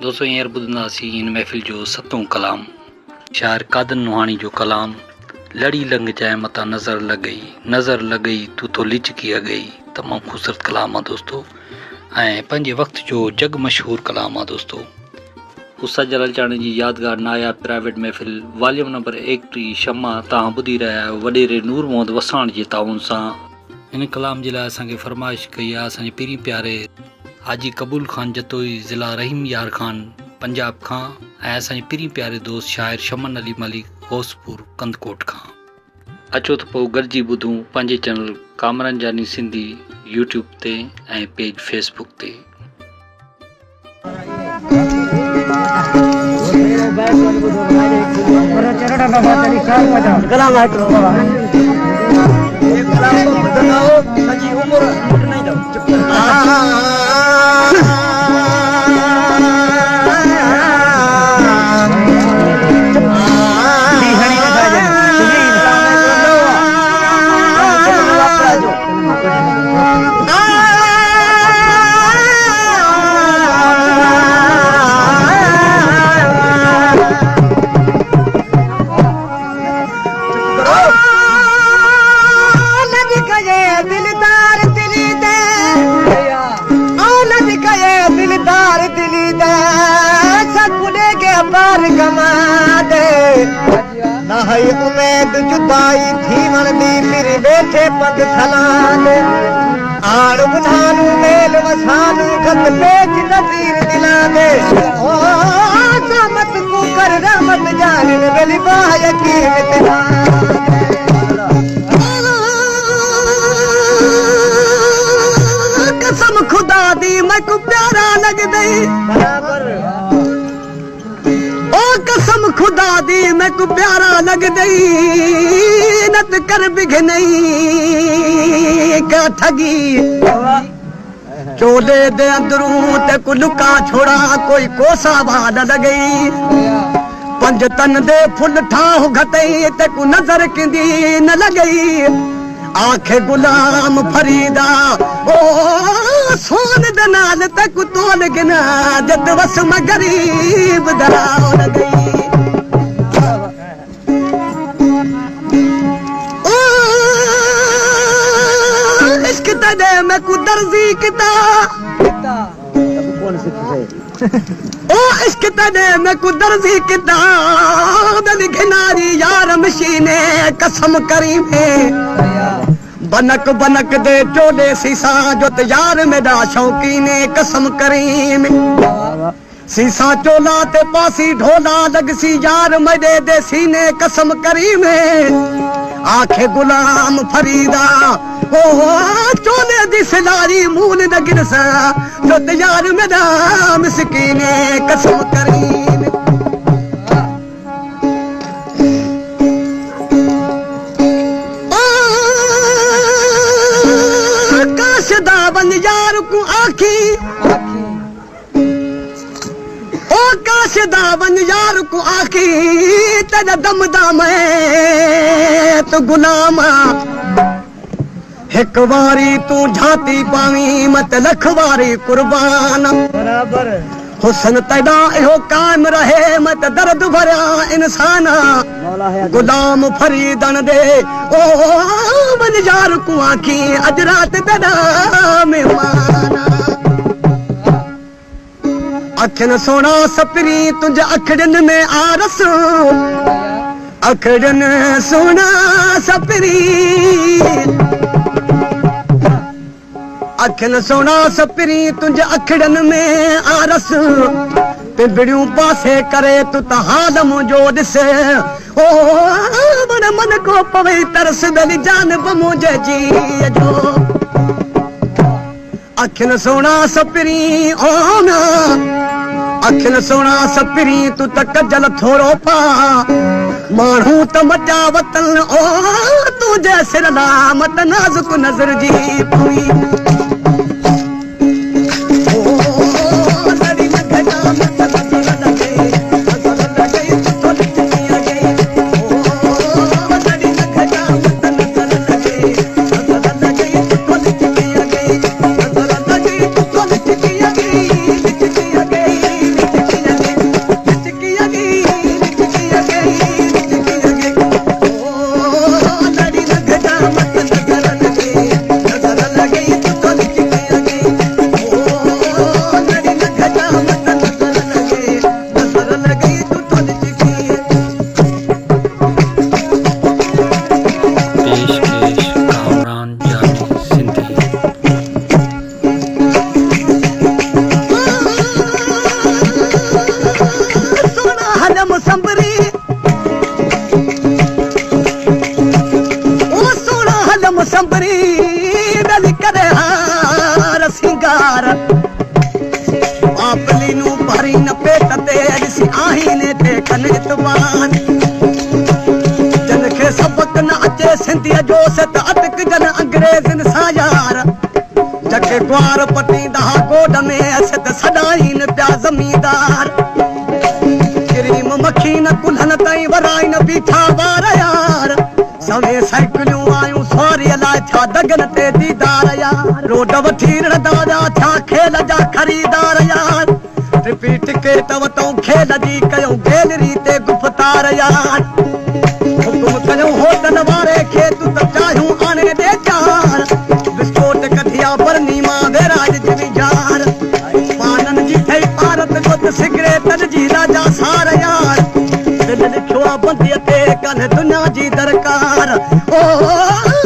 दोस्तों हींअर ॿुधंदासीं हिन महफ़िल जो सतों कलाम। शाइर कादर नुहानी जो कलाम। लड़ी लंघ जाए मता नज़र लॻई तू तो लिचकी अगई। तमामु ख़ूबसूरत कलाम आहे दोस्तों ऐं पंहिंजे वक़्त जो जग मशहूर कलाम आहे दोस्तों। उस्ताद जलाल चाणी जी यादगार नायाब प्राइवेट महफ़िल वॉल्यूम नंबर 1 शमा तव्हां ॿुधी रहिया आहियो वॾेरे नूर मोहम्मद वसाण जे ताउन सां। हिन कलाम जे लाइ असांखे फरमाइश कई आहे असांजे पीरी प्यारे हाजी कबूल खान जतोई ज़िला रहीम यार खान पंजाब खां ऐं असांजे पीरी प्यारे दोस्त शाइर शमन अली मलिक होसपुर कंदकोट खां। अचो त पोइ गॾिजी ॿुधूं पंहिंजे चैनल कामरान जानी सिंधी यूट्यूब ते ऐं पेज फेसबुक ते। उम्मीद जुदाई थी वणदी फिर बैठे पंध थलाने आड़ बुधानू मेल वसानू खत पेच नज़ीर दिलाने ओ रहमत को कर रहमत जान गली बा यकीन तेरा कसम खुदा दी मैं को प्यारा लग दई बराबर कसम खुदा दी मैं को प्यारा लग दई नत कर बिघ नहीं का ठगी चोले दे अंदरूं ते को लुका छोड़ा कोई कोसा वाद लगई पंज तन दे फुल ठाह घतई ते को नजर किंदी न लगई आखे गुलाम फरीदा ओ सोन दे नाल ते को तोल गिना जद वस में गरीब दराव लगई मैं को दर्जी किता ओ इश्क तने मैं को दर्जी किता दल घिनारी यार मशीने कसम करी में बनक बनक दे चोले सीसा जो यार मेरा शौकीने कसम करी में सीसा चोला ते पासी ढोला लगसी यार मेरे दे सीने कसम करी में आखे गुलाम फरीदा ओ चोले दी सिलारी मूल न गिरसा जो यार मेरा मिसकीने कसम करी काशदा बन यार को आखी ओ काशदा बन यार को आखी तेरा दमदा मैं तो गुलामा एक बारी तू झाती पावी मत लखवारी कुर्बान बराबर हुसन तदा एहो कायम रहे मत दर्द भरा इंसाना गुलाम फरीदन दे ओ बन यार को आखी अज रात तदा मेहमाना अखन सोना सपरी तुझे अखड़न में आरस अखड़न सोना सपरी अखन सोना सपरी तुझे अखड़न में आरस पिबड़ियों पासे करे तू तहाल मुझो दिस ओ मन मन को पवे तरस दल जान मुझे जी जो अखन सोना सपरी ओ ना अखन सोना सपरी तू तक जल थोरो पा मानू त मचा वतन ओ तू जैसे मत नाजुक नजर जी पुई पपली नू भरी न पेट ते ॾिसी आहीने ते कन इतबार जन खे सबक न अचे सिंधीअ जो त अटकजन अंग्रेज़नि सां यार जके ग्वार पटींदा गोड में असत सदाईन पिया ज़मींदार क्रीम मक्खी न कुल्हनि ताईं वराई न बीठा वार यार सवे साइकिलियूं आयूं सवारीअ लाइ थिया दगन ते दीदार यार रोड वठी दादा थिया खेल जा ख़रीदार यार ट्रिपी टिकेट वठूं खेल जी कयूं गैलरी ते गुफ़्तार यार हुकुम कयूं होटल वारे खे तूं त चाहियूं आणे ॾे चार बिस्कोट कढिया बरनी मां वेराज जी जार पाननि जी ठही पारत गुत सिगरेटनि जी राजा सार यार दिल लिखियो आहे बंदीअ ते कन दुनिया जी दरकार ओ